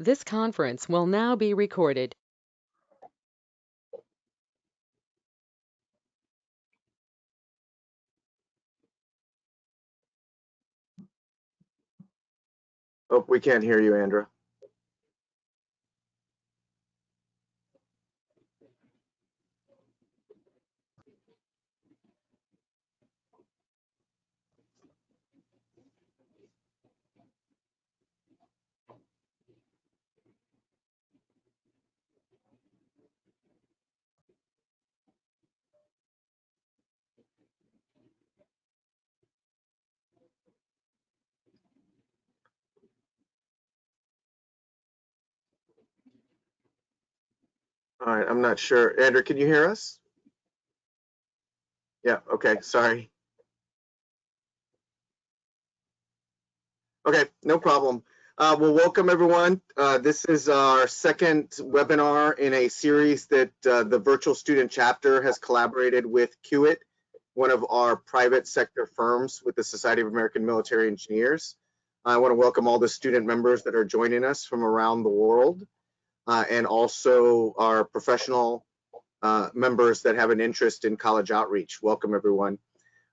This conference will now be recorded. Oh, we can't hear you, Andra. All right, I'm not sure. Andra, can you hear us? Yeah, okay, sorry. Okay, no problem. Well, welcome everyone. This is our second webinar in a series that the virtual student chapter has collaborated with Kiewit, one of our private sector firms with the Society of American Military Engineers. I want to welcome all the student members that are joining us from around the world, and also our professional members that have an interest in college outreach. Welcome everyone.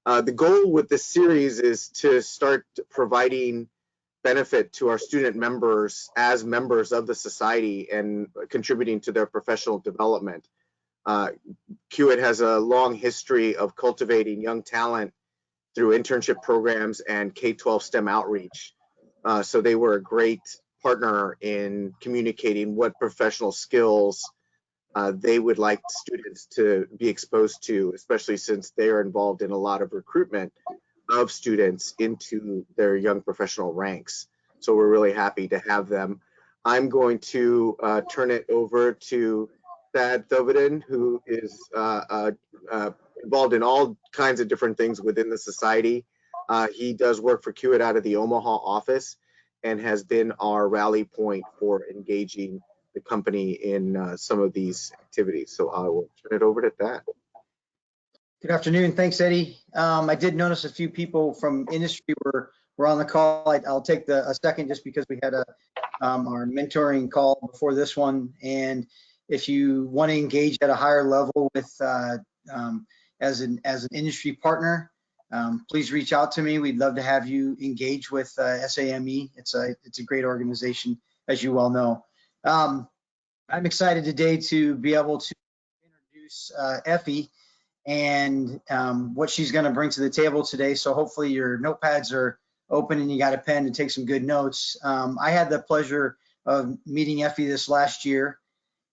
The goal with this series is to start providing benefit to our student members as members of the society and contributing to their professional development. Kiewit has a long history of cultivating young talent through internship programs and K-12 STEM outreach. So they were a great partner in communicating what professional skills they would like students to be exposed to, especially since they are involved in a lot of recruitment of students into their young professional ranks. So we're really happy to have them. I'm going to turn it over to Thad Thovedin, who is involved in all kinds of different things within the society. He does work for Kiewit out of the Omaha office and has been our rally point for engaging the company in some of these activities. So I will turn it over to Thad. Good afternoon. Thanks, Eddie. I did notice a few people from industry were on the call. I'll take a second just because we had our mentoring call before this one. And if you want to engage at a higher level with as an industry partner, please reach out to me. We'd love to have you engage with SAME. It's a great organization, as you well know. I'm excited today to be able to introduce Aoife and what she's going to bring to the table today. So hopefully your notepads are open and you got a pen to take some good notes. I had the pleasure of meeting Aoife this last year,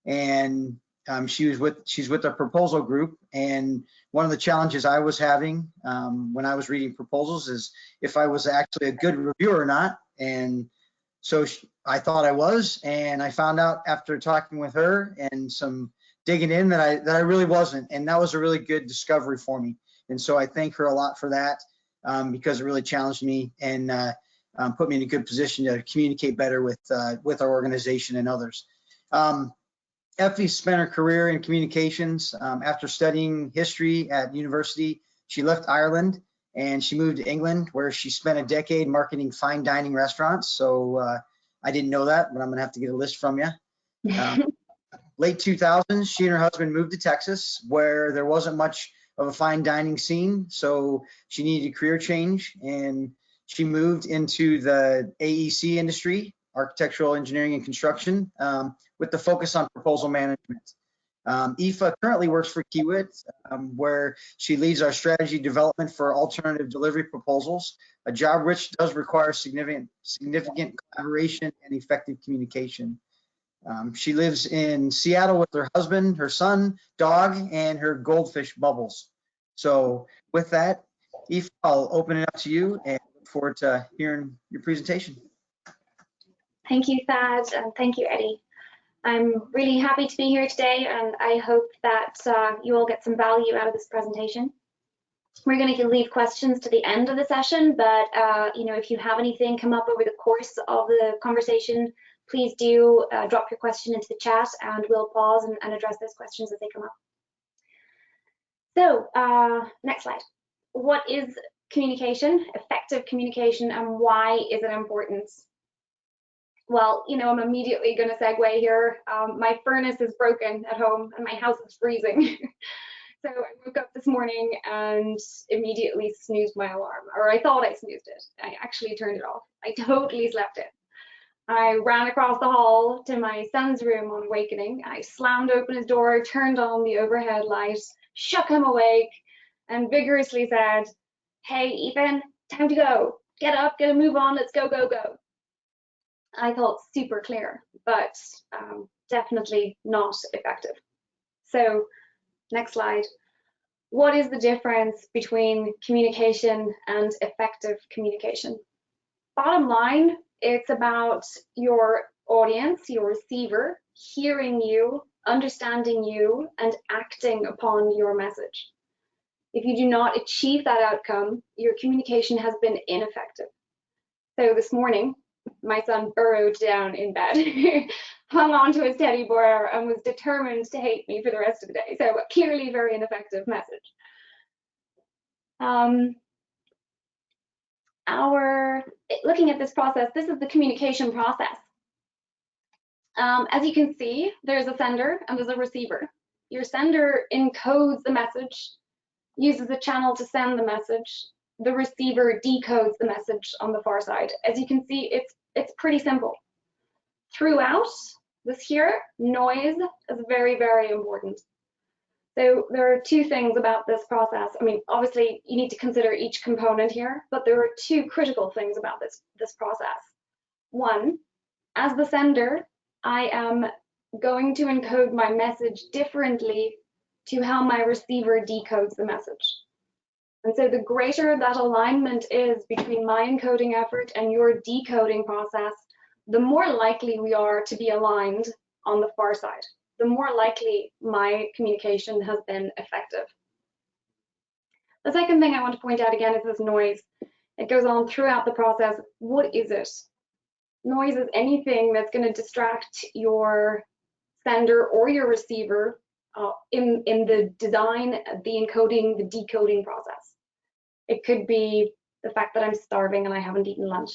and she's with a proposal group. And one of the challenges I was having when I was reading proposals is if I was actually a good reviewer or not. And so I thought I was, and I found out after talking with her and some digging in that I really wasn't, and that was a really good discovery for me. And so I thank her a lot for that because it really challenged me and put me in a good position to communicate better with our organization and others. Aoife spent her career in communications. After studying history at university, she left Ireland and she moved to England, where she spent a decade marketing fine dining restaurants. So I didn't know that, but I'm gonna have to get a list from you. Late 2000s, she and her husband moved to Texas, where there wasn't much of a fine dining scene. So she needed a career change, and she moved into the AEC industry, architectural engineering and construction, with the focus on proposal management. Aoife currently works for Kiewit, where she leads our strategy development for alternative delivery proposals, a job which does require significant collaboration and effective communication. She lives in Seattle with her husband, her son, dog, and her goldfish Bubbles. So with that, Aoife, I'll open it up to you and look forward to hearing your presentation. Thank you, Thad, and thank you, Eddie. I'm really happy to be here today, and I hope that you all get some value out of this presentation. We're going to leave questions to the end of the session, but if you have anything come up over the course of the conversation, please do drop your question into the chat, and we'll pause and address those questions as they come up. So next slide. What is communication, effective communication, and why is it important? Well, I'm immediately going to segue here. My furnace is broken at home and my house is freezing. So I woke up this morning and immediately snoozed my alarm, or I thought I snoozed it. I actually turned it off. I totally slept it. I ran across the hall to my son's room on awakening. I slammed open his door, turned on the overhead light, shook him awake, and vigorously said, "Hey, Ethan, time to go. Get up, get a move on, let's go, go, go." I thought super clear, but definitely not effective. So next slide. What is the difference between communication and effective communication? Bottom line, it's about your audience, your receiver, hearing you, understanding you, and acting upon your message. If you do not achieve that outcome, your communication has been ineffective. So this morning, my son burrowed down in bed, hung on to his teddy bear, and was determined to hate me for the rest of the day. So clearly very ineffective message. Looking at this process, this is the communication process. As you can see, there's a sender and there's a receiver. Your sender encodes the message, uses a channel to send the message. The receiver decodes the message on the far side. As you can see, it's pretty simple. Throughout this here, noise is very, very important. So there are two things about this process. I mean, obviously you need to consider each component here, but there are two critical things about this process. One, as the sender, I am going to encode my message differently to how my receiver decodes the message. And so the greater that alignment is between my encoding effort and your decoding process, the more likely we are to be aligned on the far side. The more likely my communication has been effective. The second thing I want to point out again is this noise. It goes on throughout the process. What is it? Noise is anything that's going to distract your sender or your receiver in the design, the encoding, the decoding process. It could be the fact that I'm starving and I haven't eaten lunch.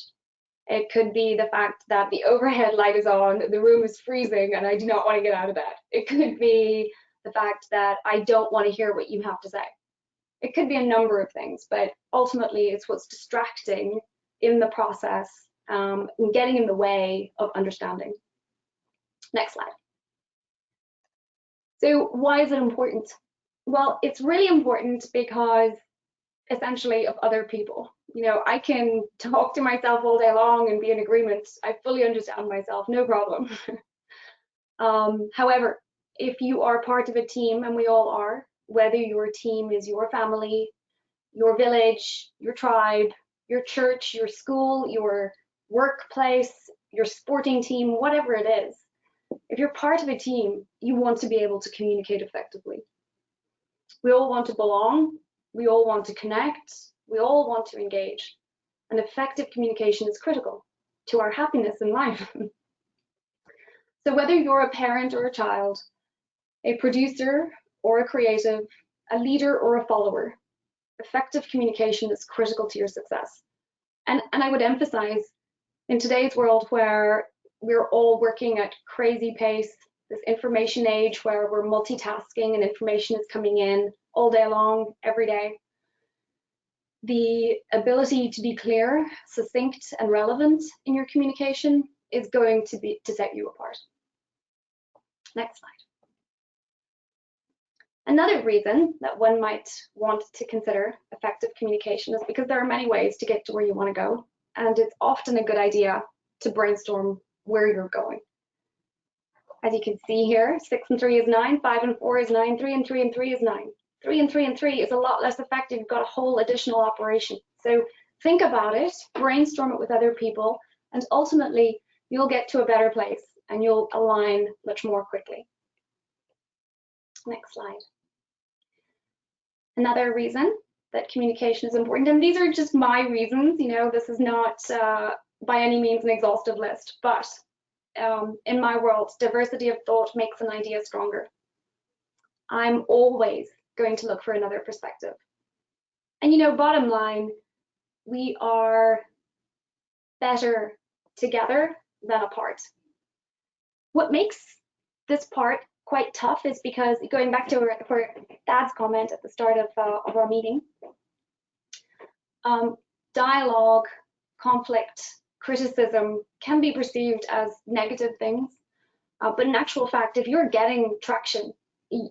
It could be the fact that the overhead light is on, the room is freezing, and I do not want to get out of bed. It could be the fact that I don't want to hear what you have to say. It could be a number of things, but ultimately it's what's distracting in the process and getting in the way of understanding. Next slide. So why is it important? Well, it's really important because essentially of other people. I can talk to myself all day long and be in agreement. I fully understand myself, no problem. However, if you are part of a team, and we all are, whether your team is your family, your village, your tribe, your church, your school, your workplace, your sporting team, whatever it is, if you're part of a team, you want to be able to communicate effectively. We all want to belong. We all want to connect. We all want to engage. And effective communication is critical to our happiness in life. So whether you're a parent or a child, a producer or a creative, a leader or a follower, effective communication is critical to your success. And I would emphasize, in today's world where we're all working at crazy pace, this information age where we're multitasking and information is coming in all day long, every day, the ability to be clear, succinct, and relevant in your communication is going to set you apart. Next slide. Another reason that one might want to consider effective communication is because there are many ways to get to where you want to go, and it's often a good idea to brainstorm where you're going. As you can see here, 6 and 3 is 9, 5 and 4 is 9, 3 and 3 and 3 is 9. 3 and 3 and 3 is a lot less effective. You've got a whole additional operation. So think about it, brainstorm it with other people, and ultimately you'll get to a better place and you'll align much more quickly. Next slide. Another reason that communication is important, and these are just my reasons, this is not by any means an exhaustive list, but in my world, diversity of thought makes an idea stronger. I'm always going to look for another perspective. And bottom line, we are better together than a part. What makes this part quite tough is because, going back to Thad's comment at the start of our meeting, dialogue, conflict, criticism can be perceived as negative things, but in actual fact, if you're getting traction,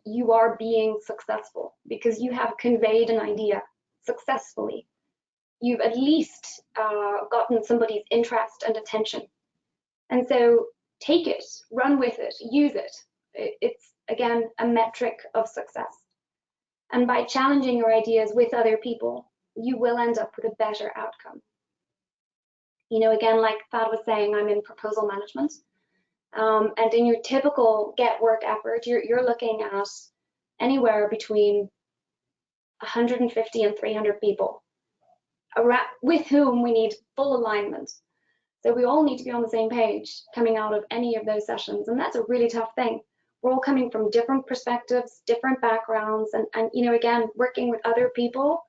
you are being successful because you have conveyed an idea successfully. You've at least gotten somebody's interest and attention. And so take it, run with it, use it. It's, again, a metric of success. And by challenging your ideas with other people, you will end up with a better outcome. You know, again, like Thad was saying, I'm in proposal management. And in your typical get work effort, you're looking at anywhere between 150 and 300 people with whom we need full alignment. So we all need to be on the same page coming out of any of those sessions. And that's a really tough thing. We're all coming from different perspectives, different backgrounds, and you know, again, working with other people,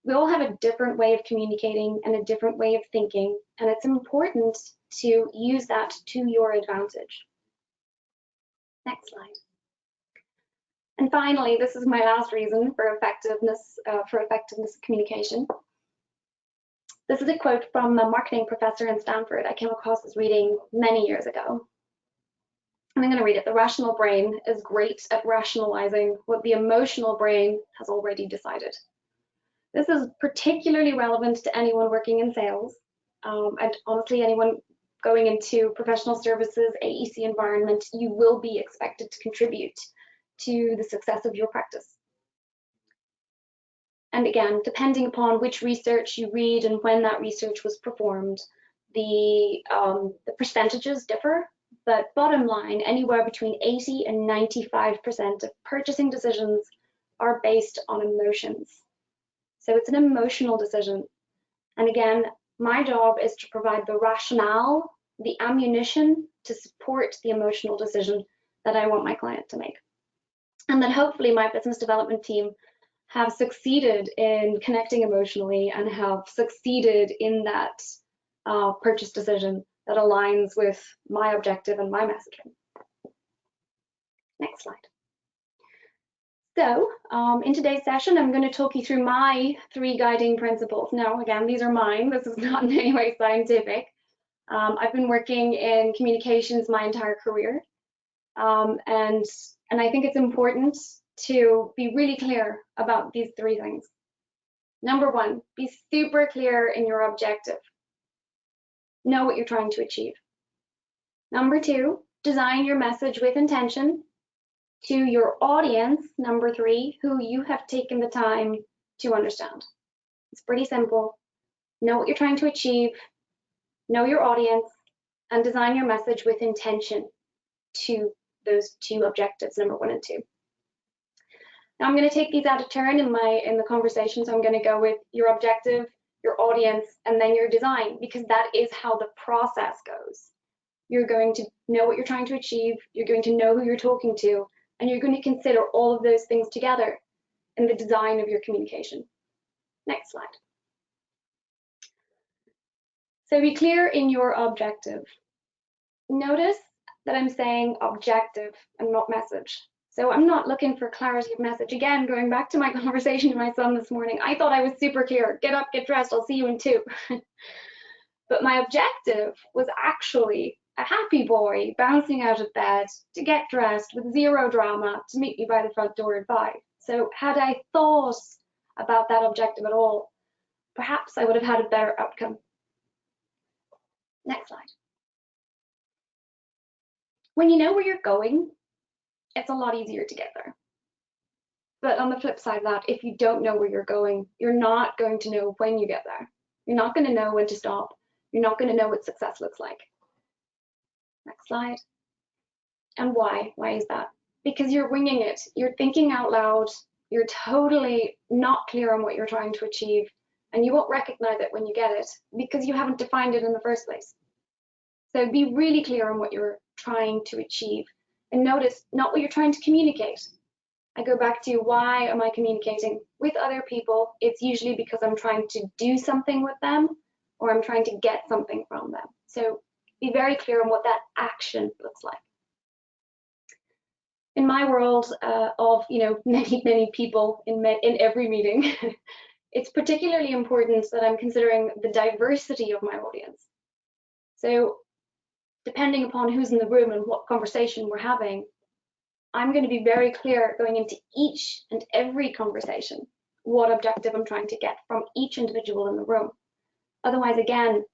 we all have a different way of communicating and a different way of thinking. And it's important to use that to your advantage. Next slide. And finally, this is my last reason for effectiveness of communication. This is a quote from a marketing professor in Stanford. I came across this reading many years ago. And I'm going to read it. The rational brain is great at rationalizing what the emotional brain has already decided. This is particularly relevant to anyone working in sales, and honestly, anyone going into professional services, AEC environment. You will be expected to contribute to the success of your practice. And again, depending upon which research you read and when that research was performed, the percentages differ, but bottom line, anywhere between 80 and 95% of purchasing decisions are based on emotions. So it's an emotional decision. And again, my job is to provide the rationale, the ammunition to support the emotional decision that I want my client to make. And then hopefully my business development team have succeeded in connecting emotionally and have succeeded in that purchase decision that aligns with my objective and my messaging. Next slide. So in today's session, I'm going to talk you through my 3 guiding principles. Now, again, these are mine. This is not in any way scientific. I've been working in communications my entire career. And I think it's important to be really clear about these 3 things. Number 1, be super clear in your objective. Know what you're trying to achieve. Number 2, design your message with intention to your audience. Number 3, who you have taken the time to understand. It's pretty simple. Know what you're trying to achieve, know your audience, and design your message with intention to those 2 objectives, number 1 and 2. Now I'm going to take these out of turn in the conversation. So I'm going to go with your objective, your audience, and then your design, because that is how the process goes. You're going to know what you're trying to achieve, you're going to know who you're talking to, and you're going to consider all of those things together in the design of your communication. Next slide. So be clear in your objective. Notice that I'm saying objective and not message. So I'm not looking for clarity of message. Again, going back to my conversation with my son this morning, I thought I was super clear. Get up, get dressed, I'll see you in 2. But my objective was actually a happy boy bouncing out of bed to get dressed with 0 drama to meet me by the front door at 5. So had I thought about that objective at all, perhaps I would have had a better outcome. Next slide. When you know where you're going, it's a lot easier to get there. But on the flip side of that, if you don't know where you're going, you're not going to know when you get there. You're not going to know when to stop. You're not going to know what success looks like. Next slide. And why? Why is that? Because you're winging it. You're thinking out loud. You're totally not clear on what you're trying to achieve. And you won't recognize it when you get it because you haven't defined it in the first place. So be really clear on what you're trying to achieve. And notice not what you're trying to communicate. I go back to why am I communicating with other people? It's usually because I'm trying to do something with them or I'm trying to get something from them. So be very clear on what that action looks like. In my world of many people in every meeting, it's particularly important that I'm considering the diversity of my audience. So depending upon who's in the room and what conversation we're having, I'm going to be very clear going into each and every conversation what objective I'm trying to get from each individual in the room. Otherwise, again,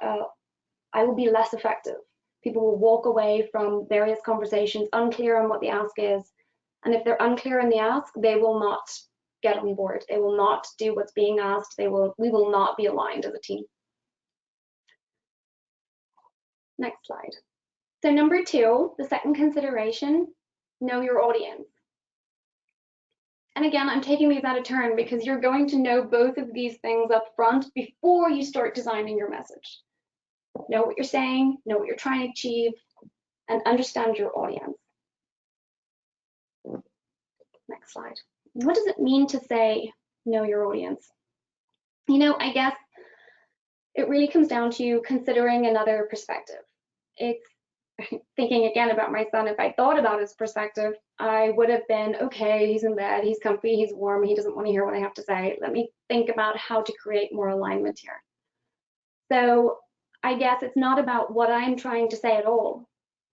I will be less effective. People will walk away from various conversations unclear on what the ask is. And if they're unclear in the ask, they will not get on board. They will not do what's being asked. We will not be aligned as a team. Next slide. So number 2, the second consideration, know your audience. And again, I'm taking these out of turn because you're going to know both of these things up front before you start designing your message. Know what you're saying, know what you're trying to achieve, and understand your audience. Next slide. What does it mean to say, know your audience? I guess it really comes down to considering another perspective. It's thinking again about my son. If I thought about his perspective, I would have been, okay, he's in bed, he's comfy, he's warm, he doesn't want to hear what I have to say. Let me think about how to create more alignment here. So I guess it's not about what I'm trying to say at all.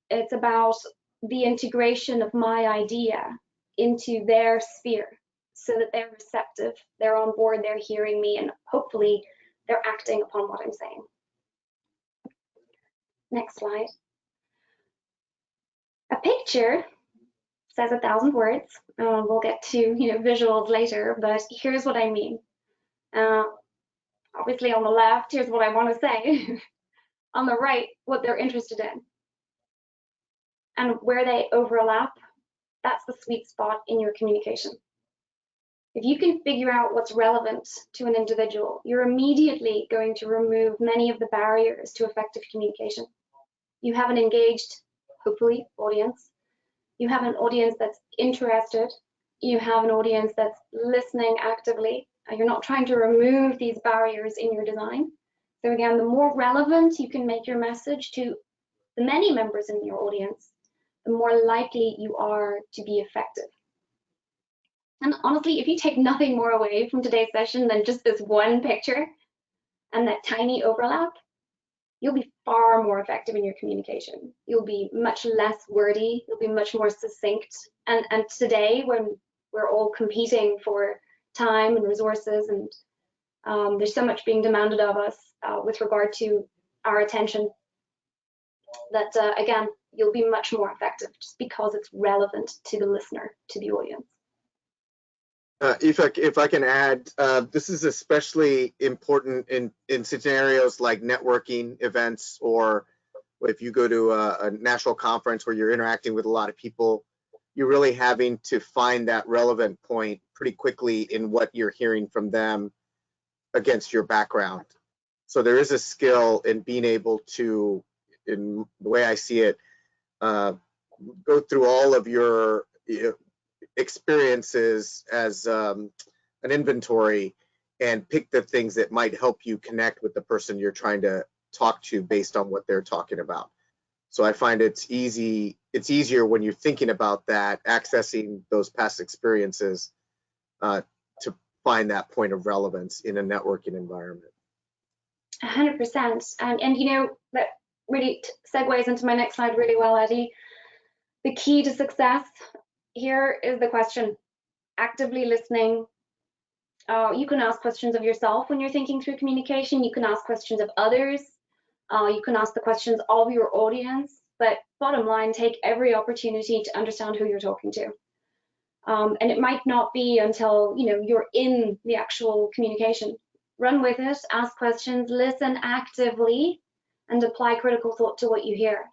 It's about the integration of my idea into their sphere so that they're receptive, they're on board, they're hearing me, and hopefully they're acting upon what I'm saying. Next slide. A picture says 1,000 words. We'll get to visuals later, but here's what I mean. Obviously on the left, here's what I want to say. On the right, what they're interested in. And where they overlap, that's the sweet spot in your communication. If you can figure out what's relevant to an individual, you're immediately going to remove many of the barriers to effective communication. You have an engaged, hopefully, audience. You have an audience that's interested. You have an audience that's listening actively. You're not trying to remove these barriers in your design. So again, the more relevant you can make your message to the many members in your audience, the more likely you are to be effective. And honestly, if you take nothing more away from today's session than just this one picture and that tiny overlap, you'll be far more effective in your communication. You'll be much less wordy, you'll be much more succinct. And today, when we're all competing for time and resources, and there's so much being demanded of us with regard to our attention, that again, you'll be much more effective just because it's relevant to the listener, to the audience. If I can add, this is especially important in scenarios like networking events, or if you go to a national conference where you're interacting with a lot of people, you're really having to find that relevant point pretty quickly in what you're hearing from them against your background. So there is a skill in being able to, in the way I see it, go through all of your experiences as an inventory and pick the things that might help you connect with the person you're trying to talk to based on what they're talking about. So I find it's easier when you're thinking about that, accessing those past experiences to find that point of relevance in a networking environment. 100%. And that really segues into my next slide really well, Eddie. The key to success here is the question: actively listening. You can ask questions of yourself when you're thinking through communication. You can ask questions of others. You can ask the questions of your audience. But bottom line, take every opportunity to understand who you're talking to. And it might not be until you're in the actual communication. Run with it, ask questions, listen actively, and apply critical thought to what you hear.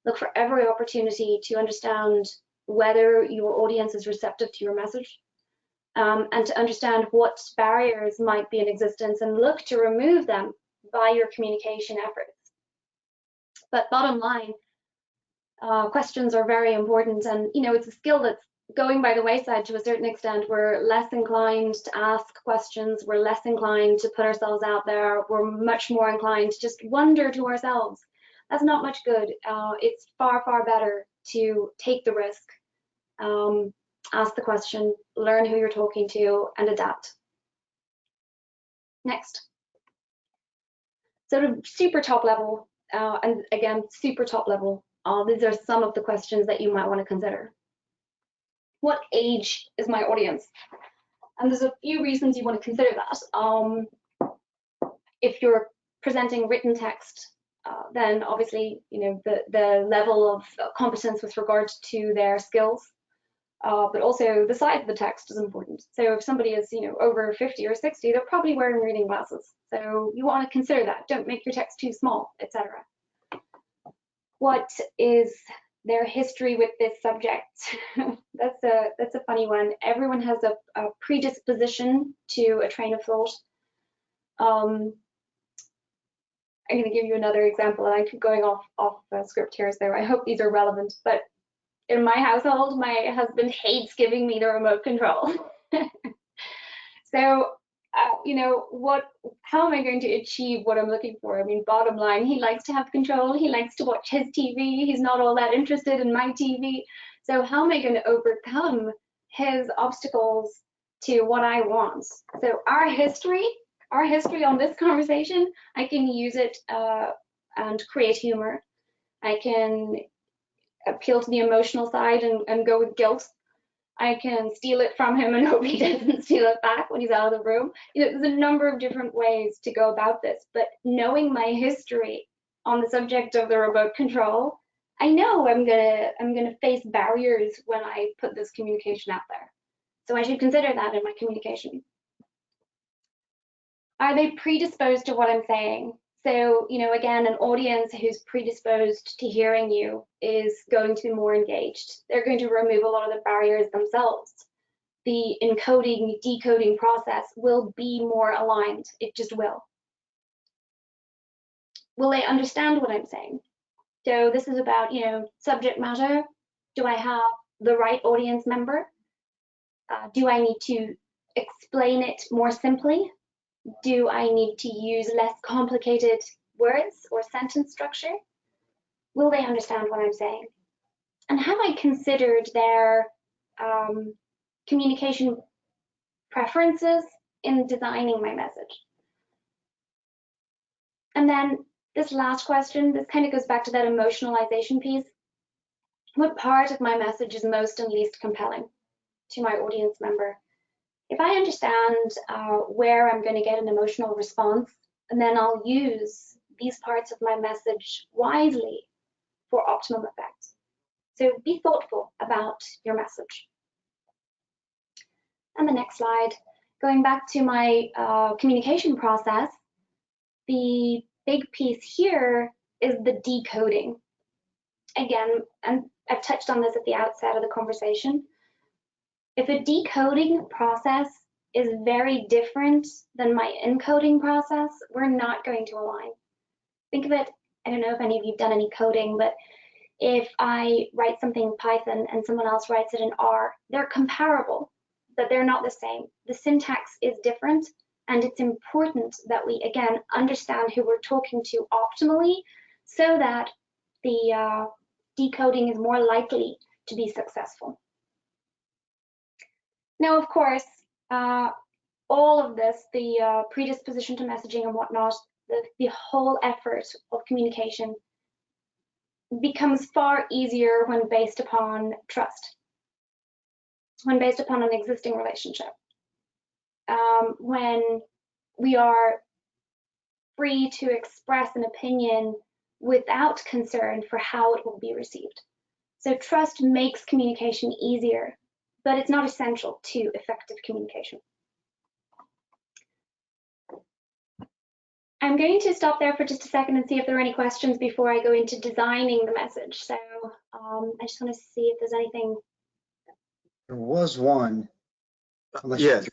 Look for every opportunity to understand whether your audience is receptive to your message, and to understand what barriers might be in existence, and look to remove them by your communication efforts. But bottom line, questions are very important, and it's a skill that's going by the wayside to a certain extent. We're less inclined to ask questions, we're less inclined to put ourselves out there, we're much more inclined to just wonder to ourselves. that's not much good. It's far, far better to take the risk, ask the question, learn who you're talking to, and adapt. Next. So to super top level, and again, super top level, these are some of the questions that you might want to consider. What age is my audience? And there's a few reasons you want to consider that. If you're presenting written text, then obviously, the level of competence with regard to their skills, but also the size of the text is important. So if somebody is, over 50 or 60, they're probably wearing reading glasses. So you want to consider that. Don't make your text too small, etc. What is their history with this subject? That's a funny one. Everyone has a predisposition to a train of thought. I'm going to give you another example, and I keep going off script here, so I hope these are relevant. But in my household, my husband hates giving me the remote control. So, how am I going to achieve what I'm looking for? I mean, bottom line, he likes to have control. He likes to watch his TV. He's not all that interested in my TV. So how am I going to overcome his obstacles to what I want? So our history on this conversation, I can use it and create humor. I can appeal to the emotional side and go with guilt. I can steal it from him and hope he doesn't steal it back when he's out of the room. There's a number of different ways to go about this, but knowing my history on the subject of the remote control, I know I'm gonna face barriers when I put this communication out there. So I should consider that in my communication. Are they predisposed to what I'm saying? So, again, an audience who's predisposed to hearing you is going to be more engaged. They're going to remove a lot of the barriers themselves. The encoding, decoding process will be more aligned. It just will. Will they understand what I'm saying? So this is about, subject matter. Do I have the right audience member? Do I need to explain it more simply? Do I need to use less complicated words or sentence structure? Will they understand what I'm saying? And have I considered their communication preferences in designing my message? And then this last question, this kind of goes back to that emotionalization piece. What part of my message is most and least compelling to my audience member? If I understand where I'm going to get an emotional response, and then I'll use these parts of my message wisely for optimum effect. So be thoughtful about your message. And the next slide, going back to my communication process, the big piece here is the decoding. Again, and I've touched on this at the outset of the conversation. If a decoding process is very different than my encoding process, we're not going to align. Think of it, I don't know if any of you have done any coding, but if I write something in Python and someone else writes it in R, they're comparable, but they're not the same. The syntax is different, and it's important that we, again, understand who we're talking to optimally so that the decoding is more likely to be successful. Now, of course, all of this, the predisposition to messaging and whatnot, the whole effort of communication becomes far easier when based upon trust, when based upon an existing relationship, when we are free to express an opinion without concern for how it will be received. So trust makes communication easier, but it's not essential to effective communication. I'm going to stop there for just a second and see if there are any questions before I go into designing the message. So I just want to see if there's anything. There was one. Yes,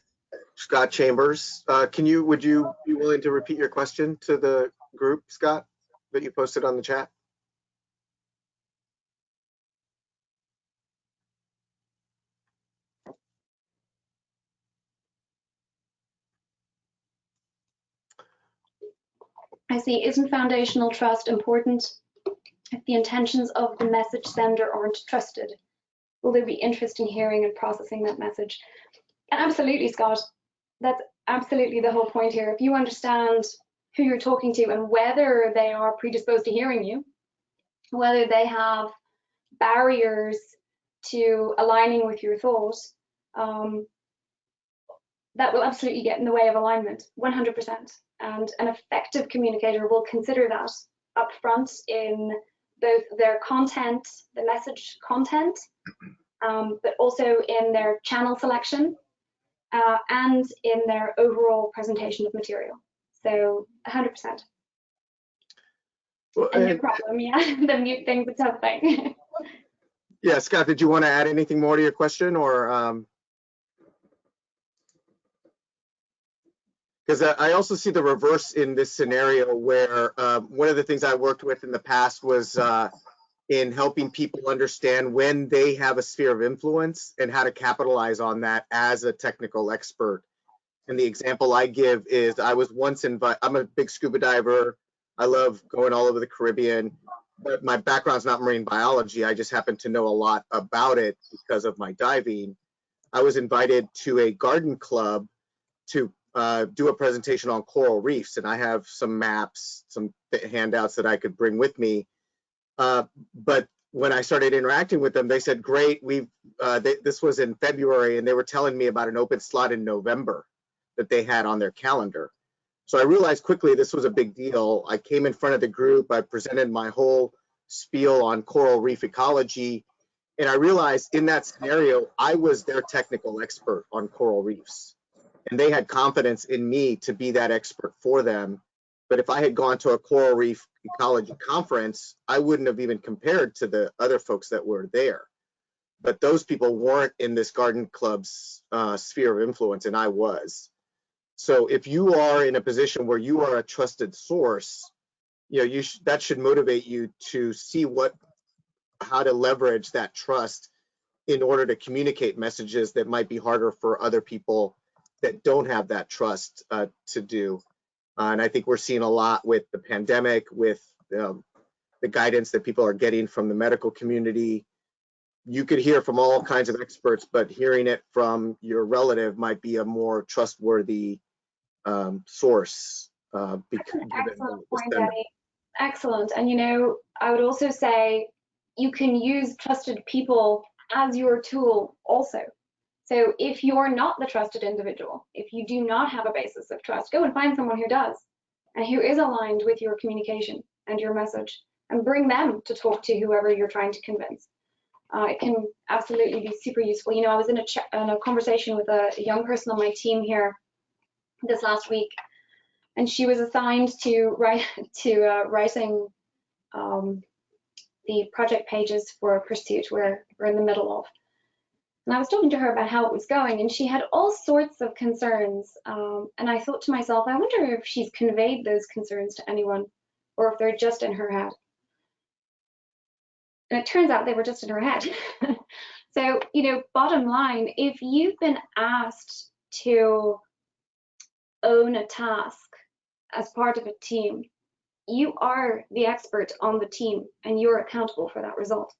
Scott Chambers. Would you be willing to repeat your question to the group, Scott, that you posted on the chat? I see, isn't foundational trust important? If the intentions of the message sender aren't trusted, will there be interest in hearing and processing that message? And absolutely, Scott, that's absolutely the whole point here. If you understand who you're talking to and whether they are predisposed to hearing you, whether they have barriers to aligning with your thoughts, that will absolutely get in the way of alignment, 100%. And an effective communicator will consider that up front in both their content, the message content, but also in their channel selection and in their overall presentation of material. So 100%. Well, And no problem, yeah, the mute thing's a tough thing. yeah, Scott, did you want to add anything more to your question, or? Because I also see the reverse in this scenario where one of the things I worked with in the past was in helping people understand when they have a sphere of influence and how to capitalize on that as a technical expert. And the example I give is I was once invited, I'm a big scuba diver. I love going all over the Caribbean, but my background's not marine biology. I just happen to know a lot about it because of my diving. I was invited to a garden club to do a presentation on coral reefs, and I have some maps, some handouts that I could bring with me. But when I started interacting with them, they said, "Great, this was in February, and they were telling me about an open slot in November that they had on their calendar." So I realized quickly this was a big deal. I came in front of the group, I presented my whole spiel on coral reef ecology, and I realized in that scenario, I was their technical expert on coral reefs. And they had confidence in me to be that expert for them. But if I had gone to a coral reef ecology conference, I wouldn't have even compared to the other folks that were there. But those people weren't in this garden club's sphere of influence, and I was. So if you are in a position where you are a trusted source, you know, that should motivate you to see how to leverage that trust in order to communicate messages that might be harder for other people that don't have that trust to do. And I think we're seeing a lot with the pandemic, with the guidance that people are getting from the medical community. You could hear from all kinds of experts, but hearing it from your relative might be a more trustworthy source. Excellent point, Eddie. Excellent. And you know, I would also say you can use trusted people as your tool also. So if you're not the trusted individual, if you do not have a basis of trust, go and find someone who does and who is aligned with your communication and your message, and bring them to talk to whoever you're trying to convince. It can absolutely be super useful. You know, I was in a conversation with a young person on my team here this last week, and she was assigned to writing the project pages for a pursuit we're in the middle of. And I was talking to her about how it was going, and she had all sorts of concerns. And I thought to myself, I wonder if she's conveyed those concerns to anyone, or if they're just in her head. And it turns out they were just in her head. So, you know, bottom line, if you've been asked to own a task as part of a team, you are the expert on the team, and you're accountable for that result.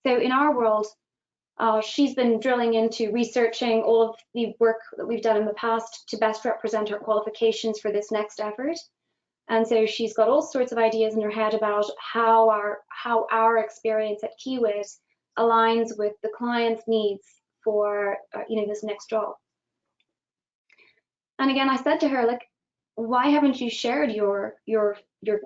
So in our world, she's been drilling into researching all of the work that we've done in the past to best represent our qualifications for this next effort. And so she's got all sorts of ideas in her head about how our experience at Kiewit aligns with the client's needs for you know, this next job. And again, I said to her, like, why haven't you shared your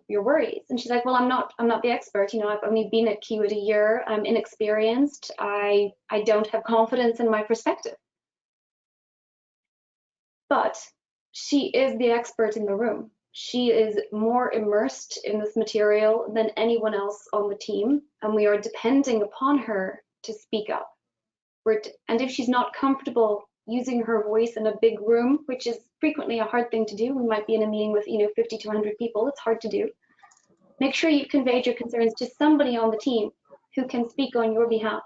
worries? And she's like, well, I'm not the expert. You know, I've only been at Kiewit a year. I'm inexperienced. I don't have confidence in my perspective. But she is the expert in the room. She is more immersed in this material than anyone else on the team, and we are depending upon her to speak up. And if she's not comfortable using her voice in a big room, which is frequently a hard thing to do, we might be in a meeting with, you know, 50 to 100 people, it's hard to do. Make sure you've conveyed your concerns to somebody on the team who can speak on your behalf.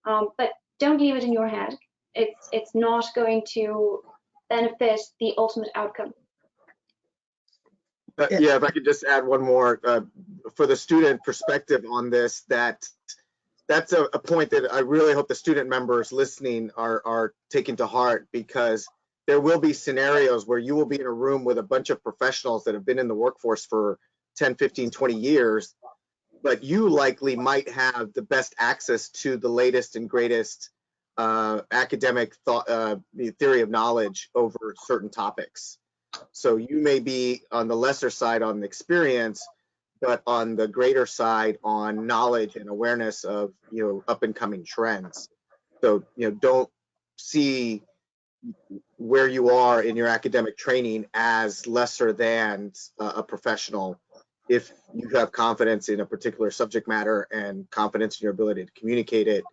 But don't leave it in your head. It's not going to benefit the ultimate outcome. Yeah, if I could just add one more for the student perspective on this, that's a point that I really hope the student members listening are taking to heart, because there will be scenarios where you will be in a room with a bunch of professionals that have been in the workforce for 10, 15, 20 years, but you likely might have the best access to the latest and greatest academic theory of knowledge over certain topics. So you may be on the lesser side on experience, but on the greater side on knowledge and awareness of, up and coming trends. So, don't see where you are in your academic training as lesser than a professional. If you have confidence in a particular subject matter and confidence in your ability to communicate it,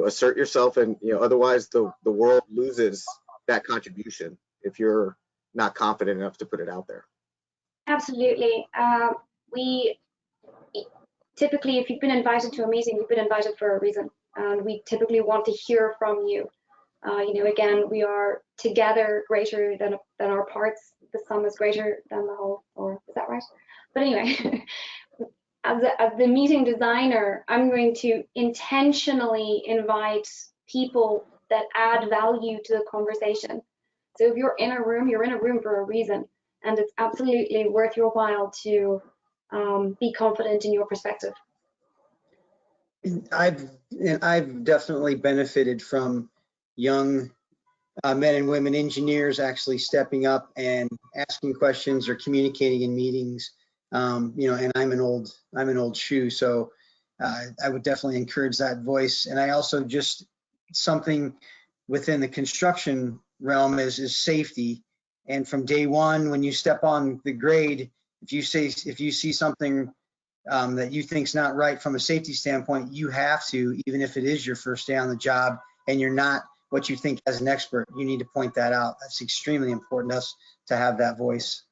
assert yourself, and otherwise the world loses that contribution if you're not confident enough to put it out there. Absolutely. We typically, if you've been invited to a meeting, you've been invited for a reason, and we typically want to hear from you. Again, we are together greater than our parts. The sum is greater than the whole, or is that right? But anyway, as the meeting designer, I'm going to intentionally invite people that add value to the conversation. So if you're in a room, you're in a room for a reason, and it's absolutely worth your while to be confident in your perspective. I've definitely benefited from young men and women engineers actually stepping up and asking questions or communicating in meetings. And I'm an old shoe, so I would definitely encourage that voice. And I also just something within the construction realm is safety. And from day one, when you step on the grade, if you see something that you think's not right from a safety standpoint, you have to, even if it is your first day on the job and you're not what you think as an expert, you need to point that out. That's extremely important to us to have that voice.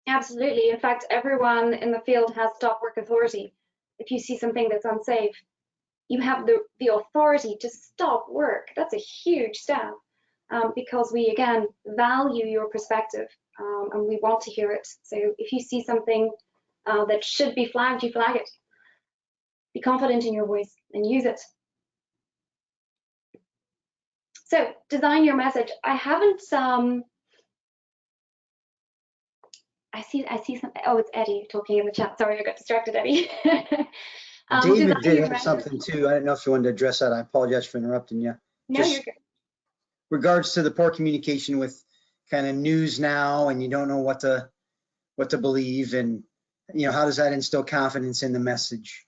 Absolutely. In fact, everyone in the field has stop work authority. If you see something that's unsafe, you have the authority to stop work. That's a huge step, because we, again, value your perspective, and we want to hear it. So if you see something that should be flagged, you flag it. Be confident in your voice and use it. So design your message. I haven't, I see something. Oh, it's Eddie talking in the chat. Sorry, I got distracted, Eddie. David did have something too. I didn't know if you wanted to address that. I apologize for interrupting you. No, you're good. Regards to the poor communication with kind of news now, and you don't know what to believe, and how does that instill confidence in the message?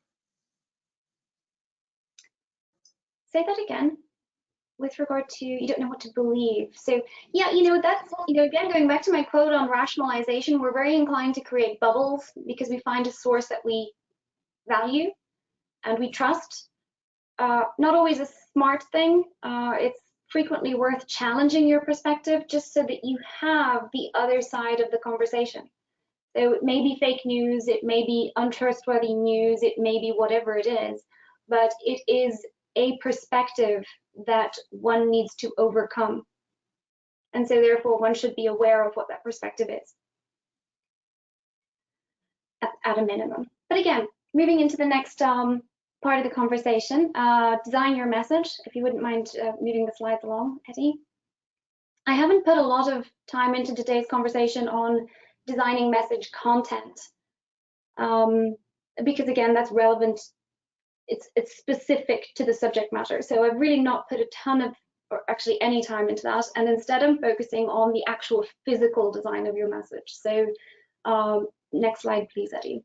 Say that again. With regard to, you don't know what to believe. So yeah, that's, again, going back to my quote on rationalization, we're very inclined to create bubbles because we find a source that we value and we trust. Not always a smart thing. It's frequently worth challenging your perspective just so that you have the other side of the conversation. So it may be fake news, it may be untrustworthy news, it may be whatever it is, but it is a perspective that one needs to overcome. And so therefore one should be aware of what that perspective is at a minimum. But again, moving into the next part of the conversation, design your message. If you wouldn't mind moving the slides along, Eddie. I haven't put a lot of time into today's conversation on designing message content, because again, that's relevant. It's specific to the subject matter. So I've really not put a ton of, or actually any time into that. And instead I'm focusing on the actual physical design of your message. So next slide, please, Eddie.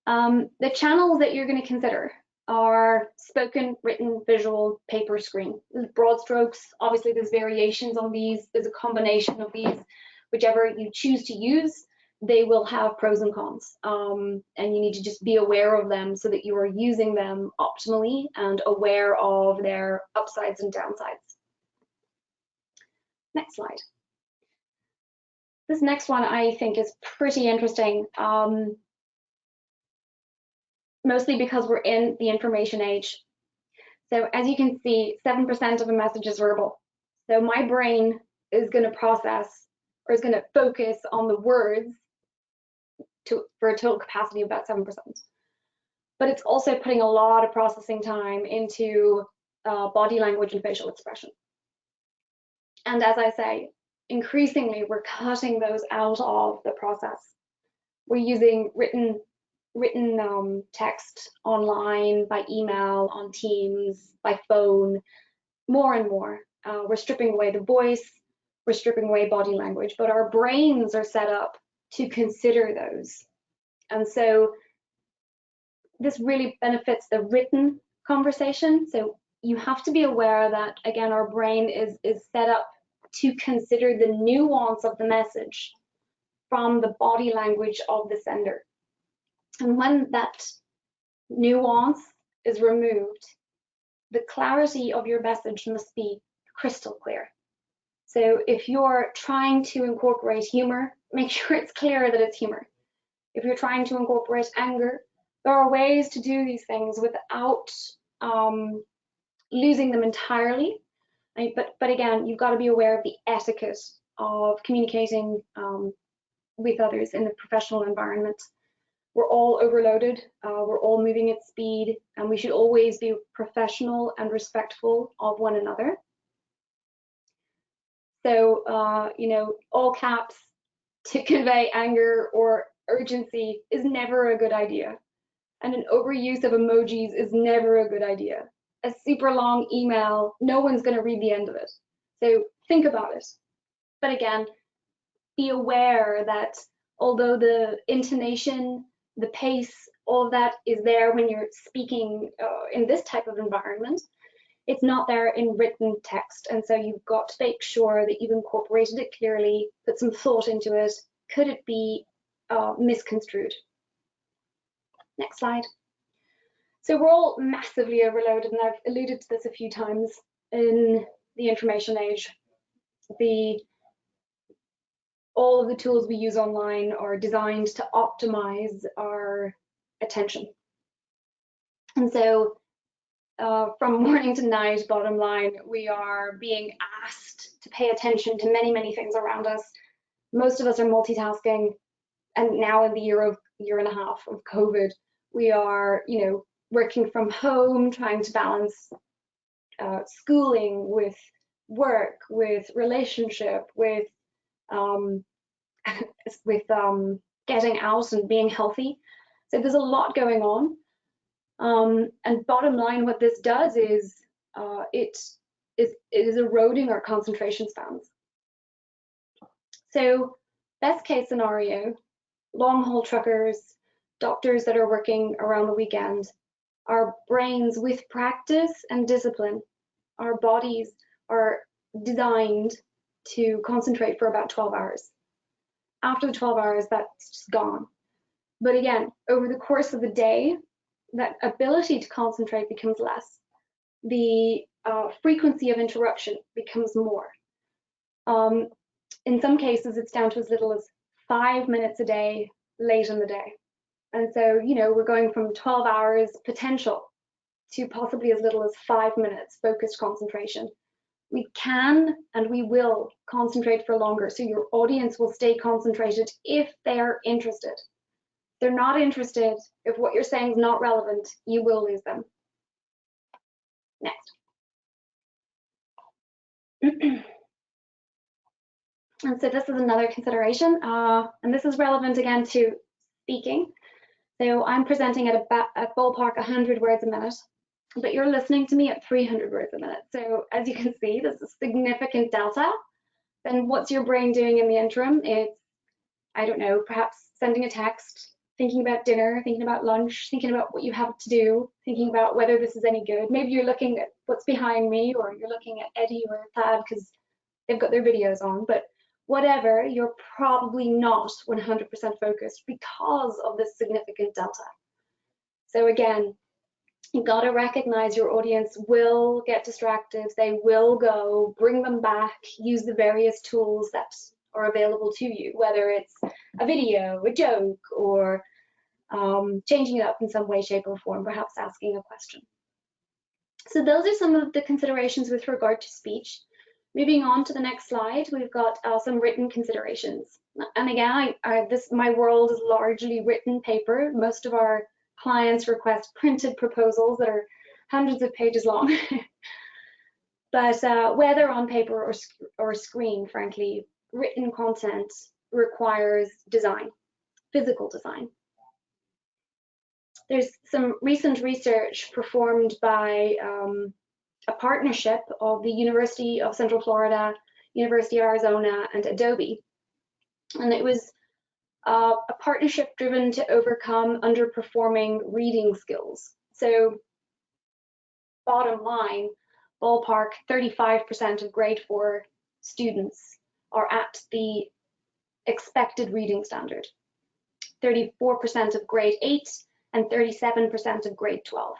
The channels that you're going to consider are spoken, written, visual, paper, screen. There's broad strokes. Obviously, there's variations on these. There's a combination of these. Whichever you choose to use, they will have pros and cons. And you need to just be aware of them so that you are using them optimally and aware of their upsides and downsides. Next slide. This next one I think is pretty interesting. Mostly because we're in the information age. So as you can see, 7% of a message is verbal. So my brain is going to process or is going to focus on the words for a total capacity of about 7%. But it's also putting a lot of processing time into body language and facial expression. And as I say, increasingly, we're cutting those out of the process. We're using written text online, by email, on Teams, by phone, more and more. We're stripping away the voice, we're stripping away body language, but our brains are set up to consider those. And so this really benefits the written conversation. So you have to be aware that, again, our brain is set up to consider the nuance of the message from the body language of the sender. And when that nuance is removed, the clarity of your message must be crystal clear. So if you're trying to incorporate humor, make sure it's clear that it's humor. If you're trying to incorporate anger, there are ways to do these things without losing them entirely. But again, you've got to be aware of the etiquette of communicating with others in the professional environment. We're all overloaded, we're all moving at speed, and we should always be professional and respectful of one another. So, you know, all caps to convey anger or urgency is never a good idea. And an overuse of emojis is never a good idea. A super long email, no one's going to read the end of it. So think about it. But again, be aware that although the intonation, the pace, all of that is there when you're speaking in this type of environment, it's not there in written text. And so you've got to make sure that you've incorporated it clearly, put some thought into it. Could it be misconstrued? Next slide. So we're all massively overloaded, and I've alluded to this a few times in the information age. All of the tools we use online are designed to optimize our attention. And so from morning to night, bottom line, we are being asked to pay attention to many, many things around us. Most of us are multitasking, and now in the year and a half of COVID, we are, you know, working from home, trying to balance schooling with work, with relationship, with getting out and being healthy. So there's a lot going on. And bottom line, what this does is it is eroding our concentration spans. So best case scenario, long haul truckers, doctors that are working around the weekend, our brains with practice and discipline, our bodies are designed to concentrate for about 12 hours. After the 12 hours, that's just gone. But again, over the course of the day, that ability to concentrate becomes less. The frequency of interruption becomes more. In some cases, it's down to as little as 5 minutes a day late in the day. And so, you know, we're going from 12 hours potential to possibly as little as 5 minutes focused concentration. We can and we will concentrate for longer, so your audience will stay concentrated if they're interested. If they're not interested, if what you're saying is not relevant, you will lose them. Next. And so this is another consideration, and this is relevant again to speaking. So I'm presenting at ballpark 100 words a minute, but you're listening to me at 300 words a minute. So as you can see, this is significant delta. Then what's your brain doing in the interim? It's, I don't know, perhaps sending a text, thinking about dinner, thinking about lunch, thinking about what you have to do, thinking about whether this is any good. Maybe you're looking at what's behind me, or you're looking at Eddie or Thad because they've got their videos on, but whatever, you're probably not 100% focused because of this significant delta. So again, you've got to recognize your audience will get distracted, they will go, bring them back, use the various tools that are available to you, whether it's a video, a joke, or changing it up in some way, shape, or form, perhaps asking a question. So those are some of the considerations with regard to speech. Moving on to the next slide, we've got some written considerations. And again, my world is largely written paper. Most of our clients request printed proposals that are hundreds of pages long. But whether on paper or screen, frankly, written content requires design, physical design. There's some recent research performed by a partnership of the University of Central Florida, University of Arizona, and Adobe. And it was a partnership driven to overcome underperforming reading skills. So bottom line, ballpark 35% of grade 4 students are at the expected reading standard, 34% of grade 8, and 37% of grade 12.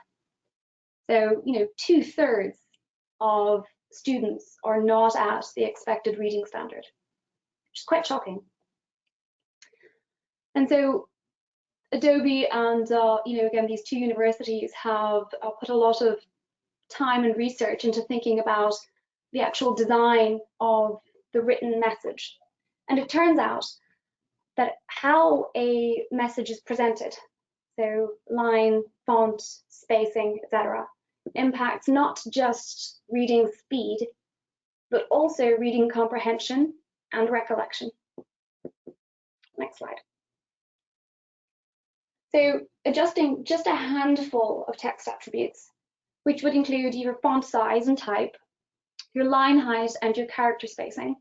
So, 2/3 of students are not at the expected reading standard, which is quite shocking. And so Adobe and, again, these two universities have put a lot of time and research into thinking about the actual design of the written message. And it turns out that how a message is presented, so line, font, spacing, etc., impacts not just reading speed, but also reading comprehension and recollection. Next slide. So adjusting just a handful of text attributes, which would include your font size and type, your line height, and your character spacing,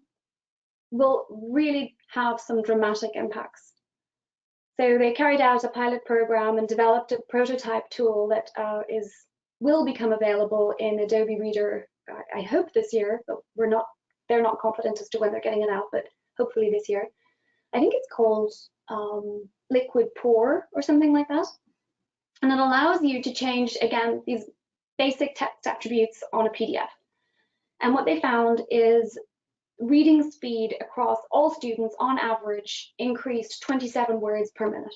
will really have some dramatic impacts. So they carried out a pilot program and developed a prototype tool that will become available in Adobe Reader, I hope this year, but they're not confident as to when they're getting it out, but hopefully this year. I think it's called Liquid Pour or something like that. And it allows you to change, again, these basic text attributes on a PDF. And what they found is reading speed across all students on average increased 27 words per minute.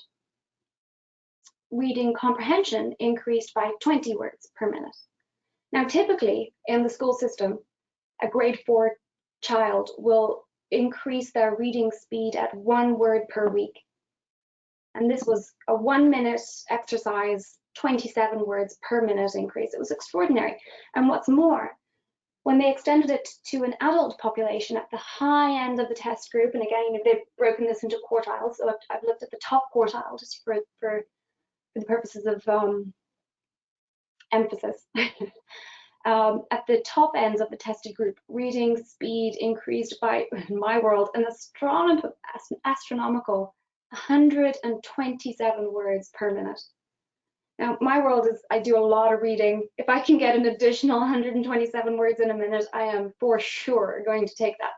Reading comprehension increased by 20 words per minute. Now, typically in the school system, a grade 4 child will increase their reading speed at 1 word per week. And this was a 1-minute exercise, 27 words per minute increase. It was extraordinary. And what's more, when they extended it to an adult population at the high end of the test group, and again, they've broken this into quartiles, so I've looked at the top quartile just for the purposes of emphasis. At the top ends of the tested group, reading speed increased by, in my world, an astronomical 127 words per minute. Now, my world is, I do a lot of reading. If I can get an additional 127 words in a minute, I am for sure going to take that.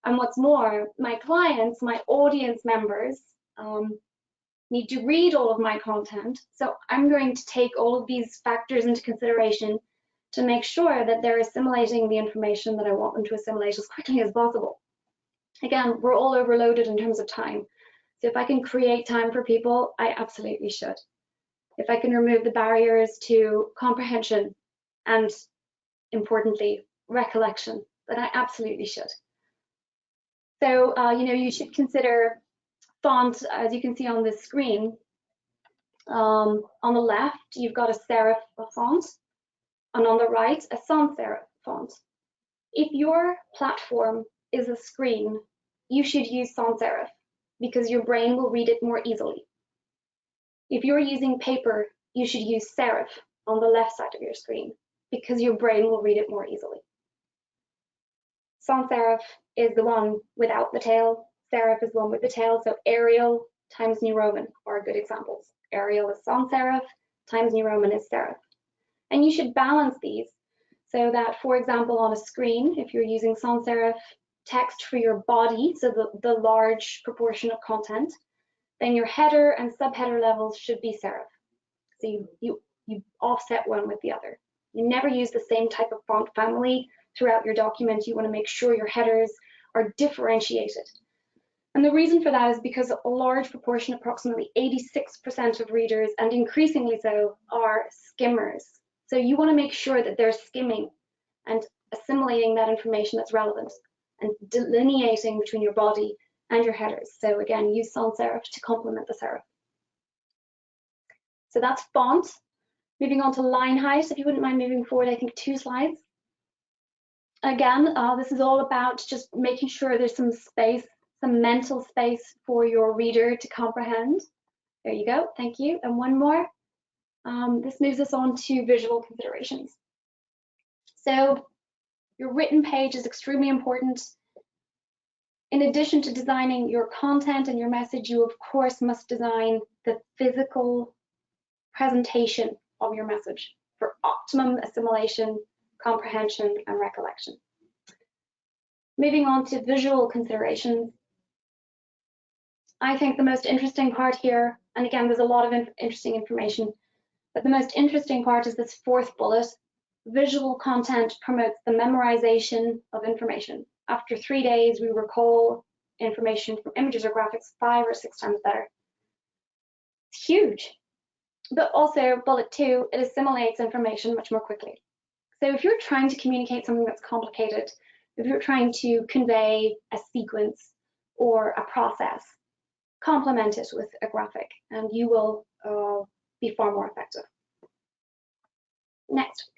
And what's more, my clients, my audience members, need to read all of my content. So I'm going to take all of these factors into consideration to make sure that they're assimilating the information that I want them to assimilate as quickly as possible. Again, we're all overloaded in terms of time. So if I can create time for people, I absolutely should. If I can remove the barriers to comprehension and, importantly, recollection, then I absolutely should. So, you should consider font, as you can see on this screen. On the left, you've got a serif font, and on the right, a sans serif font. If your platform is a screen, you should use sans serif because your brain will read it more easily. If you're using paper, you should use serif on the left side of your screen because your brain will read it more easily. Sans serif is the one without the tail. Serif is the one with the tail. So Arial times New Roman are good examples. Arial is sans serif, times New Roman is serif. And you should balance these so that, for example, on a screen, if you're using sans serif text for your body, so the large proportion of content, then your header and subheader levels should be serif. So you offset one with the other. You never use the same type of font family throughout your document. You want to make sure your headers are differentiated. And the reason for that is because a large proportion, approximately 86% of readers, and increasingly so, are skimmers. So you want to make sure that they're skimming. And assimilating that information that's relevant and delineating between your body and your headers. So again, use sans serif to complement the serif. So that's font. Moving on to line height, if you wouldn't mind moving forward, I think 2 slides. Again, this is all about just making sure there's some space, some mental space for your reader to comprehend. There you go, thank you. And one more. This moves us on to visual considerations. So your written page is extremely important. In addition to designing your content and your message, you of course must design the physical presentation of your message for optimum assimilation, comprehension, and recollection. Moving on to visual considerations, I think the most interesting part here, and again, there's a lot of interesting information, but the most interesting part is this 4th bullet. Visual content promotes the memorization of information. After 3 days, we recall information from images or graphics 5 or 6 times better. It's huge. But also, bullet 2, it assimilates information much more quickly. So if you're trying to communicate something that's complicated, if you're trying to convey a sequence or a process, complement it with a graphic and you will be far more effective. Next.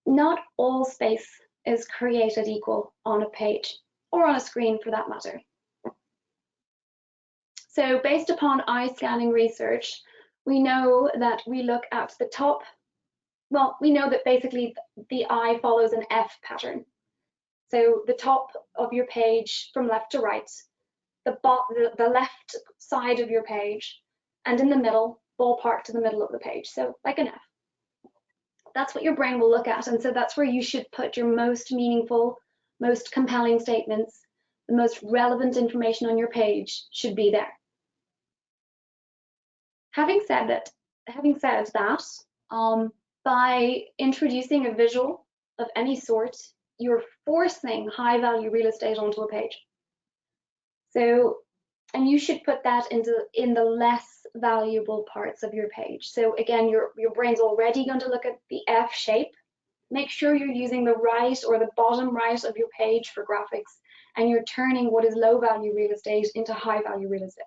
Not all space is created equal on a page or on a screen for that matter. So based upon eye scanning research, we know that we look at the top. Well, we know that basically the eye follows an F pattern. So the top of your page from left to right, the left side of your page, and in the middle, ballpark to the middle of the page. So like an F. That's what your brain will look at. And so that's where you should put your most meaningful, most compelling statements. The most relevant information on your page should be there. Having said that, by introducing a visual of any sort, you're forcing high-value real estate onto a page. So, and you should put that in the less valuable parts of your page. So again, your brain's already going to look at the F shape. Make sure you're using the right or the bottom right of your page for graphics, and you're turning what is low-value real estate into high-value real estate.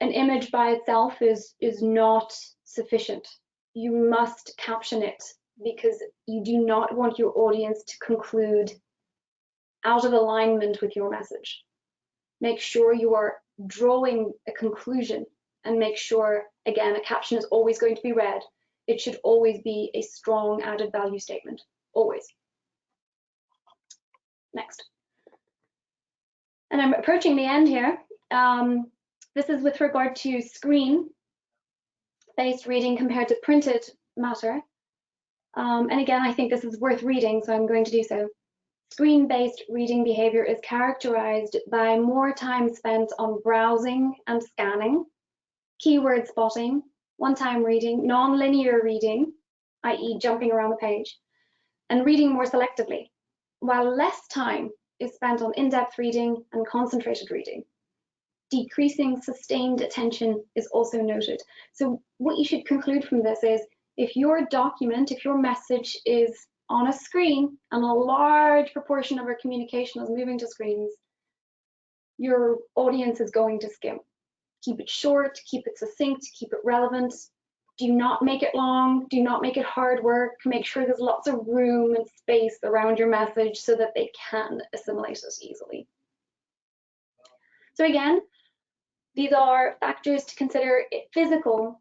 An image by itself is not sufficient. You must caption it because you do not want your audience to conclude out of alignment with your message. Make sure you are drawing a conclusion and make sure, again, a caption is always going to be read. It should always be a strong added value statement, always. Next. And I'm approaching the end here. This is with regard to screen-based reading compared to printed matter. And again, I think this is worth reading, so I'm going to do so. Screen-based reading behavior is characterized by more time spent on browsing and scanning, keyword spotting, one-time reading, non-linear reading, i.e. jumping around the page, and reading more selectively, while less time is spent on in-depth reading and concentrated reading. Decreasing sustained attention is also noted. So what you should conclude from this is, if your document, if your message is on a screen and a large proportion of our communication is moving to screens, your audience is going to skim. Keep it short, keep it succinct, keep it relevant. Do not make it long, do not make it hard work. Make sure there's lots of room and space around your message so that they can assimilate it easily. So again, these are factors to consider, physical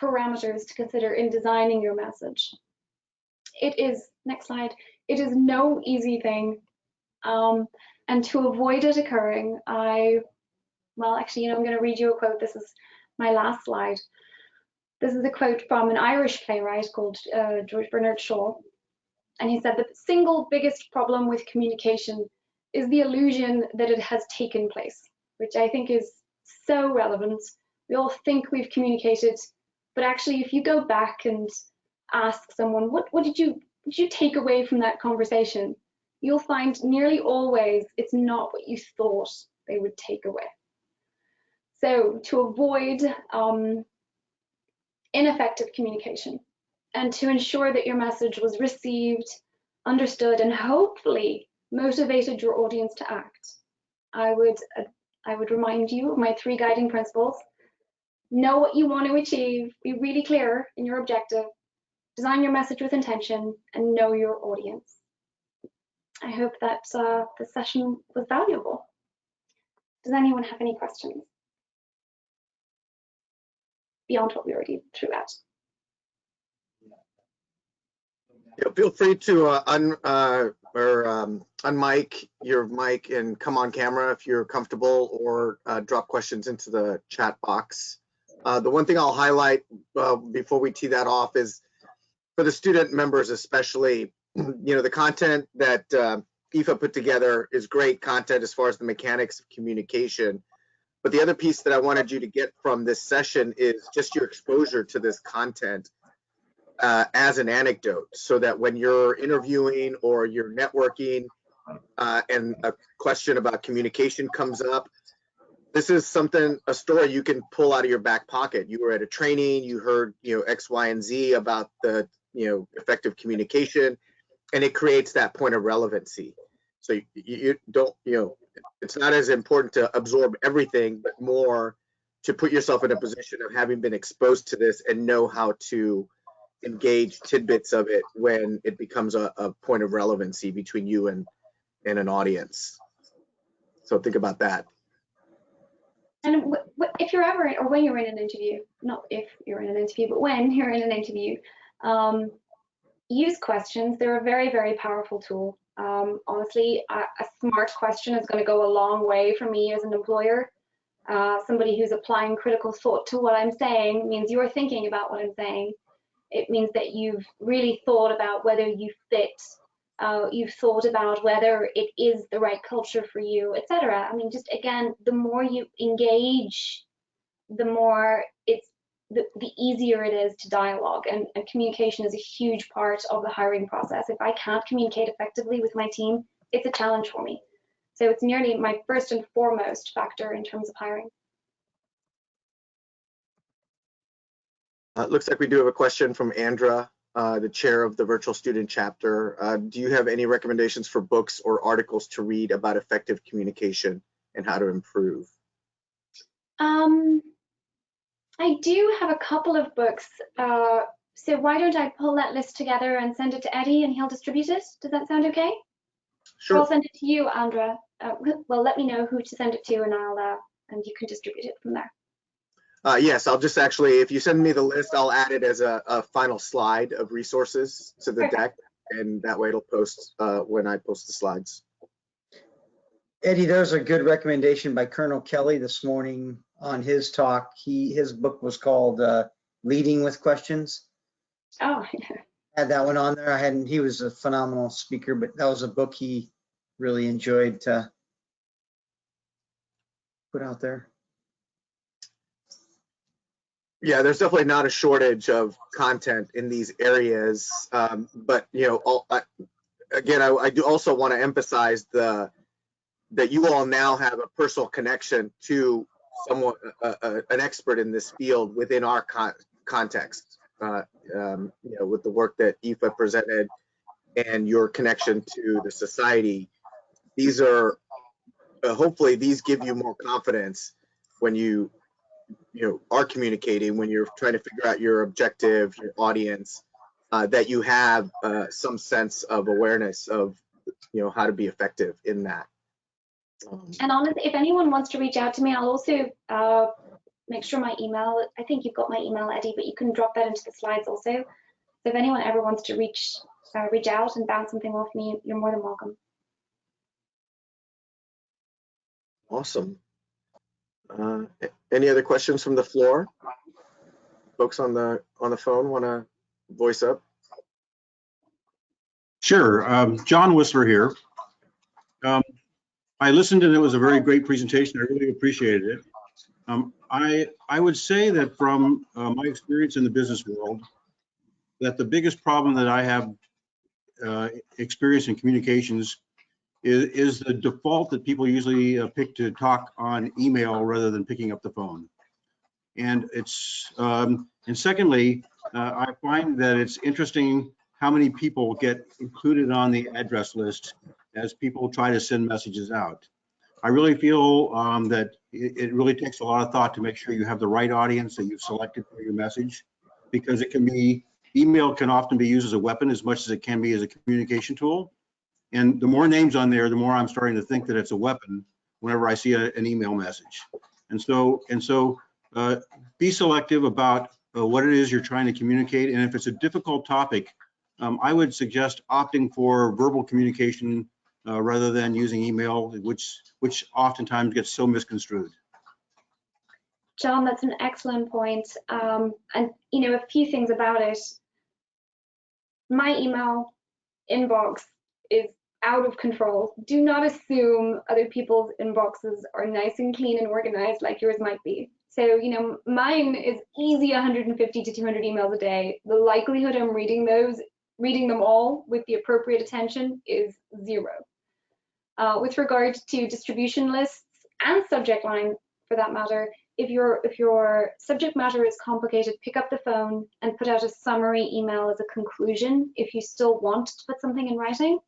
parameters to consider in designing your message. It is, next slide, it is no easy thing. And to avoid it occurring, well, actually, I'm going to read you a quote. This is my last slide. This is a quote from an Irish playwright called George Bernard Shaw. And he said, the single biggest problem with communication is the illusion that it has taken place, which I think is so relevant. We all think we've communicated, but actually, if you go back and ask someone, what did you take away from that conversation? You'll find nearly always it's not what you thought they would take away. So to avoid ineffective communication, and to ensure that your message was received, understood, and hopefully motivated your audience to act. I would remind you of my 3 guiding principles. Know what you want to achieve, be really clear in your objective, design your message with intention, and know your audience. I hope that the session was valuable. Does anyone have any questions beyond what we already threw out? Yeah, feel free to unmic your mic and come on camera if you're comfortable, or drop questions into the chat box. The one thing I'll highlight before we tee that off is for the student members especially, the content that Aoife put together is great content as far as the mechanics of communication. But the other piece that I wanted you to get from this session is just your exposure to this content as an anecdote, so that when you're interviewing or you're networking and a question about communication comes up, this is a story you can pull out of your back pocket. You were at a training, you heard, X, Y, and Z about the, effective communication, and it creates that point of relevancy. So you don't, it's not as important to absorb everything, but more to put yourself in a position of having been exposed to this and know how to engage tidbits of it when it becomes a point of relevancy between you and an audience. So think about that. And if you're ever, or when you're in an interview, not if you're in an interview, but when you're in an interview, use questions. They're a very, very powerful tool. Honestly, a smart question is going to go a long way for me as an employer. Somebody who's applying critical thought to what I'm saying means you're thinking about what I'm saying. It means that you've really thought about whether you fit, you've thought about whether it is the right culture for you, etc. I mean, just again, the more you engage, the more the easier it is to dialogue, and communication is a huge part of the hiring process. If I can't communicate effectively with my team, it's a challenge for me. So it's nearly my first and foremost factor in terms of hiring. It looks like we do have a question from Andra, the chair of the virtual student chapter. Do you have any recommendations for books or articles to read about effective communication and how to improve? I do have a couple of books. So why don't I pull that list together and send it to Eddie and he'll distribute it? Does that sound okay? Sure. Or I'll send it to you, Andra. Well, let me know who to send it to, and and you can distribute it from there. Yes, I'll just actually, if you send me the list, I'll add it as a final slide of resources to the deck, and that way it'll post when I post the slides. Eddie, there's a good recommendation by Colonel Kelly this morning on his talk. His book was called Leading with Questions. Oh, Had that one on there. He was a phenomenal speaker, but that was a book he really enjoyed to put out there. Yeah, there's definitely not a shortage of content in these areas, but again, I do also want to emphasize that you all now have a personal connection to someone, an expert in this field within our context. With the work that Aoife presented and your connection to the society, these are hopefully these give you more confidence when you are communicating, when you're trying to figure out your objective, your audience, that you have some sense of awareness of how to be effective in that. And honestly, if anyone wants to reach out to me, I'll also make sure my email, I think you've got my email, Eddie, but you can drop that into the slides also. So if anyone ever wants to reach out and bounce something off me, you're more than welcome. Awesome. Any other questions from the floor? Folks on the phone want to voice up? Sure. John Whistler here. I listened and it was a very great presentation. I really appreciated it. I would say that from my experience in the business world, that the biggest problem that I have experienced in communications is the default that people usually pick to talk on email rather than picking up the phone. And it's and secondly, I find that it's interesting how many people get included on the address list as people try to send messages out. I really feel that it really takes a lot of thought to make sure you have the right audience that you've selected for your message, because email can often be used as a weapon as much as it can be as a communication tool. And the more names on there, the more I'm starting to think that it's a weapon whenever I see an email message. And so be selective about what it is you're trying to communicate. And if it's a difficult topic, I would suggest opting for verbal communication rather than using email, which oftentimes gets so misconstrued. John, that's an excellent point. And a few things about it. My email inbox is out of control. Do not assume other people's inboxes are nice and clean and organized like yours might be. So, mine is easy 150 to 200 emails a day. The likelihood I'm reading them all with the appropriate attention is 0. With regard to distribution lists and subject line, for that matter, if your subject matter is complicated, pick up the phone and put out a summary email as a conclusion if you still want to put something in writing.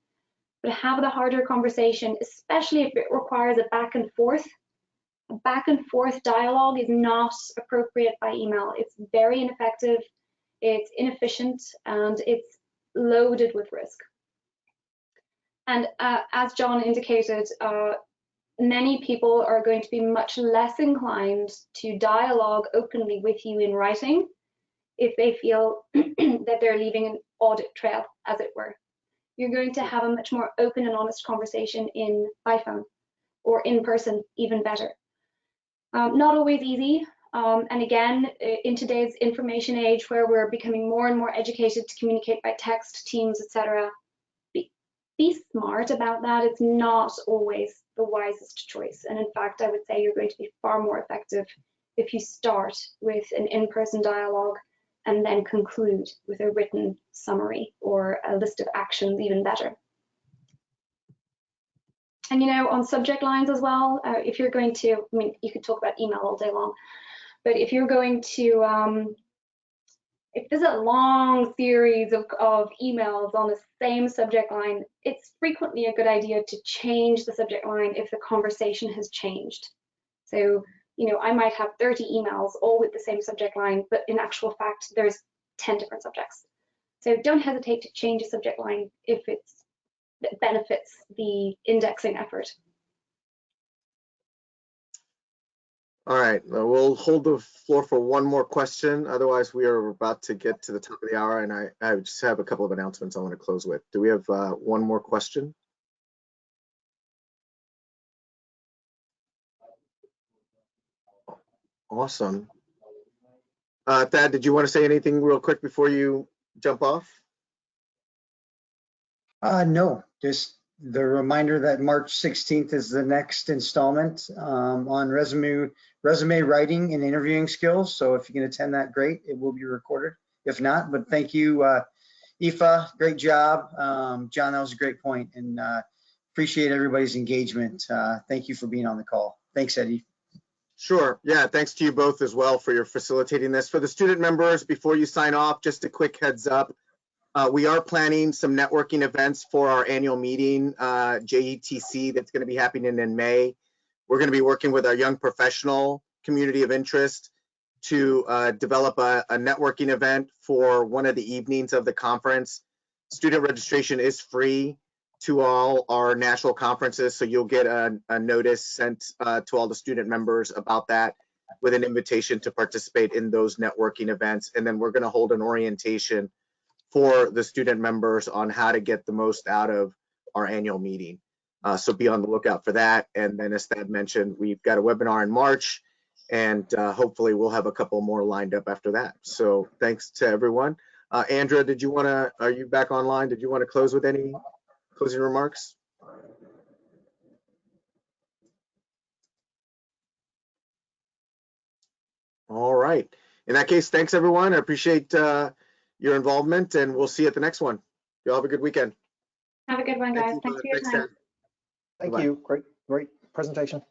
But have the harder conversation, especially if it requires a back and forth. A back and forth dialogue is not appropriate by email. It's very ineffective, it's inefficient, and it's loaded with risk. And as John indicated, many people are going to be much less inclined to dialogue openly with you in writing if they feel that they're leaving an audit trail, as it were. You're going to have a much more open and honest conversation by phone or in person, even better. Not always easy. And again, in today's information age where we're becoming more and more educated to communicate by text, Teams, etc., be smart about that. It's not always the wisest choice. And in fact, I would say you're going to be far more effective if you start with an in-person dialogue and then conclude with a written summary or a list of actions, even better. And on subject lines as well, if you're going to, you could talk about email all day long, but if you're going to, if there's a long series of emails on the same subject line, it's frequently a good idea to change the subject line if the conversation has changed. So, I might have 30 emails all with the same subject line, but in actual fact, there's 10 different subjects. So don't hesitate to change a subject line if it benefits the indexing effort. All right, we'll hold the floor for one more question. Otherwise, we are about to get to the top of the hour, and I just have a couple of announcements I want to close with. Do we have one more question? Awesome. Thad, did you want to say anything real quick before you jump off? No, just the reminder that March 16th is the next installment on resume writing and interviewing skills. So if you can attend that, great. It will be recorded. If not, but thank you, Aoife, great job. John, that was a great point, and appreciate everybody's engagement. Thank you for being on the call. Thanks, Eddie. Sure. Yeah, thanks to you both as well for your facilitating this. For the student members, before you sign off, just a quick heads up. We are planning some networking events for our annual meeting, JETC, that's going to be happening in May. We're going to be working with our young professional community of interest to develop a networking event for one of the evenings of the conference. Student registration is free to all our national conferences, so you'll get a notice sent to all the student members about that with an invitation to participate in those networking events. And then we're going to hold an orientation for the student members on how to get the most out of our annual meeting. So be on the lookout for that. And then as Thad mentioned, we've got a webinar in March, and hopefully we'll have a couple more lined up after that. So thanks to everyone. Andrea, are you back online? Did you want to close with any closing remarks? All right. In that case, thanks everyone. I appreciate your involvement, and we'll see you at the next one. Y'all have a good weekend. Have a good one, guys. Thanks for your time. Thank you. Great presentation.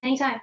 Anytime.